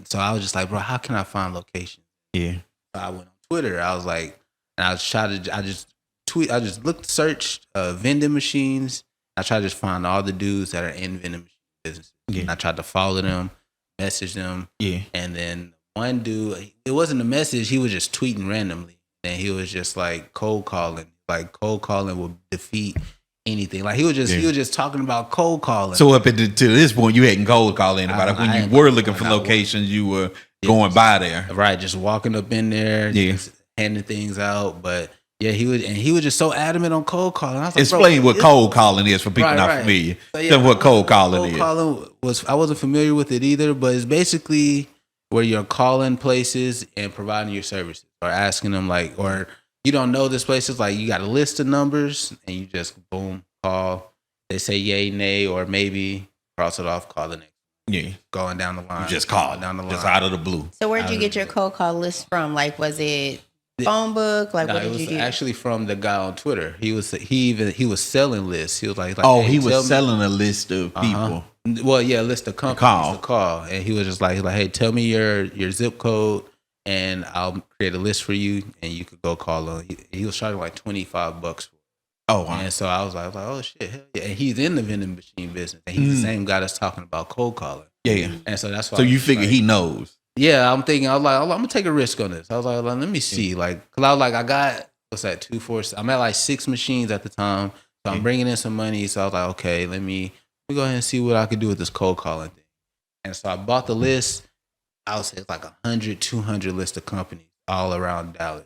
so I was just like, bro, how can I find locations? Yeah. So I went on Twitter. I was like, and I just searched vending machines. I tried to just find all the dudes that are in vending machine business. Yeah. And I tried to follow them, message them. Yeah. And then one dude, it wasn't a message. He was just tweeting randomly. And he was just like cold calling. Like cold calling will defeat anything. Like he was just talking about cold calling. So to this point, you hadn't cold called anybody. When you were looking for locations, you were going by there. Right, just walking up in there, just handing things out. But yeah, he was just so adamant on cold calling. I was like, explain what cold calling is for people not familiar. So Tell what cold calling is. Cold calling I wasn't familiar with it either, but it's basically where you're calling places and providing your services or asking them like, or you don't know this place is like you got a list of numbers and you just boom call. They say yay, nay, or maybe cross it off, call the next. Yeah, going down the line. You just call down the line, just out of the blue. So where'd you get your cold call list from? Like, was it phone book? Like, what did you do? Actually from the guy on Twitter. He was selling lists. He was like oh, hey, he was selling a list of people. Well, yeah, a list of companies to call, and he was just like, hey, tell me your zip code, and I'll create a list for you, and you could go call them. He was charging like $25 for it. Oh, wow. And so I was like, oh shit, hell yeah. And he's in the vending machine business, and he's the same guy that's talking about cold calling. Yeah, and so that's why. So you figure he knows? Yeah, I'm thinking. I was like, I'm gonna take a risk on this. I was like, let me see, like, cause I was like, I got what's that 2, 4. I'm at like 6 machines at the time, so I'm bringing in some money. So I was like, okay, let me go ahead and see what I could do with this cold calling thing. And so I bought the list. I would say it's like 100, 200 list of companies all around Dallas.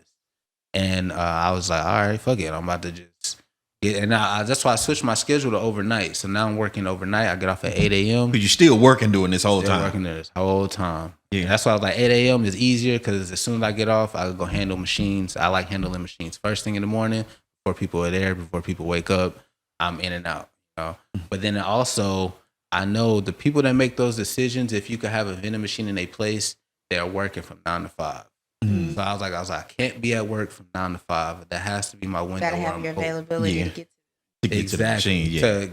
And I was like, all right, fuck it, I'm about to just. Yeah, and that's why I switched my schedule to overnight. So now I'm working overnight. I get off at 8 a.m. But you're still working during this whole time. Working there this whole time. Yeah. And that's why I was like 8 a.m. is easier because as soon as I get off, I go handle machines. I like handling machines first thing in the morning before people are there, before people wake up. I'm in and out. You know? But then also, I know the people that make those decisions, if you could have a vending machine in a place, they're working from 9 to 5. Mm-hmm. So I was like, I can't be at work from 9 to 5. That has to be my window. Gotta have your availability to get to the machine, to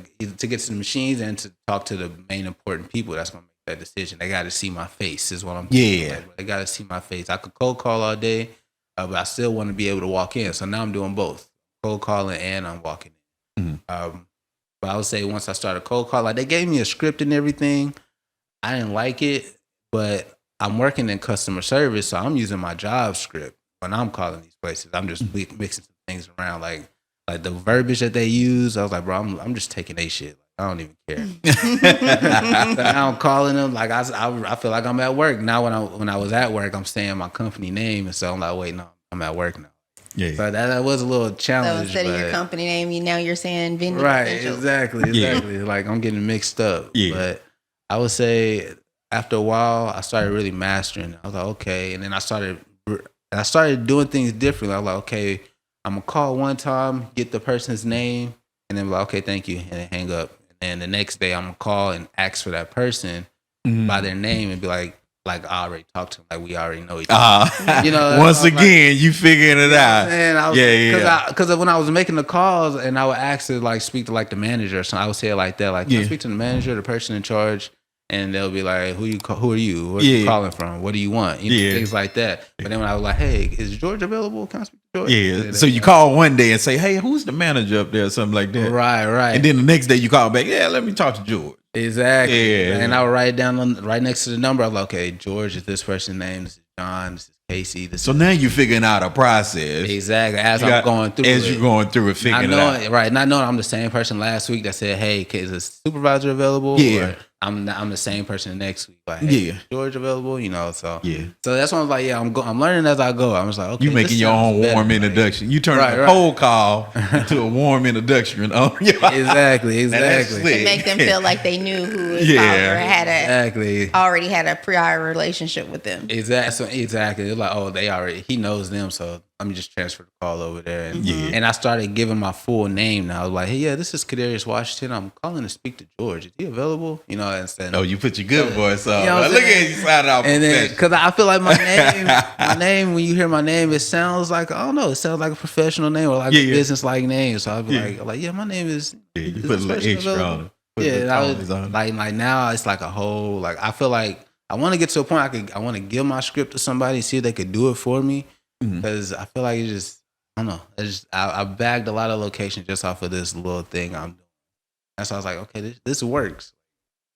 get to the machines and to talk to the main important people that's gonna make that decision. They got to see my face. Is what I'm. Like, they got to see my face. I could cold call all day, but I still want to be able to walk in. So now I'm doing both, cold calling and I'm walking in. Mm-hmm. But I would say once I started cold calling, like they gave me a script and everything. I didn't like it, but I'm working in customer service, so I'm using my job script when I'm calling these places. I'm just mixing some things around, like the verbiage that they use. I was like, bro, I'm just taking they shit. Like, I don't even care. So now I'm calling them like I feel like I'm at work. Now when I was at work, I'm saying my company name, and so I'm like, wait, no, I'm at work now. Yeah. So that was a little challenge. So instead of your company name, you're saying vending. Right, exactly. Yeah. Like I'm getting mixed up. Yeah. But I would say after a while, I started really mastering it. I was like, okay. And then I started doing things differently. I was like, okay, I'm going to call one time, get the person's name, and then be like, okay, thank you, and then hang up. And then the next day, I'm going to call and ask for that person by their name and be like I already talked to them, like we already know each other. You know, once again, you figuring it out. Because when I was making the calls and I would ask to like speak to like the manager or something, I would say it like that, like, can I speak to the manager, the person in charge? And they'll be like, who are you? Where are you calling from? What do you want? Things like that. But then when I was like, hey, is George available? Can I speak to George? Yeah. So you call one day and say, hey, who's the manager up there or something like that? Right. And then the next day you call back, let me talk to George. Exactly. Yeah. And I would write it down right next to the number. I was like, okay, George is this person's name. This is John. This is Casey. So now you're figuring out a process. Exactly. You're going through it, figuring it out. Right. Not knowing I'm the same person last week that said, hey, is a supervisor available? Yeah. Or I'm the same person next week. Like, hey, George available? You know, so So that's when I was like, I'm learning as I go. I was like, okay, you making your own warm introduction. You turn a cold call into a warm introduction. Exactly. To make them feel like they knew who his father already had a prior relationship with them. Exactly. It's like, he knows them, so let me just transfer the call over there. And I started giving my full name now. I was like, hey, this is Kadarius Washington. I'm calling to speak to George. Is he available? You know, instead. Oh, you put your good voice on. You know look at you sounding out. And then, because I feel like my name, when you hear my name, it sounds like, I don't know, it sounds like a professional name or like a business-like name. So I'd be like, my name is. Yeah, you put a little extra on it. Yeah, and I was like now it's like a whole, like, I feel like I want to get to a point I want to give my script to somebody and see if they could do it for me. Because I feel like I don't know. I bagged a lot of locations just off of this little thing I'm doing. And so I was like, okay, this works.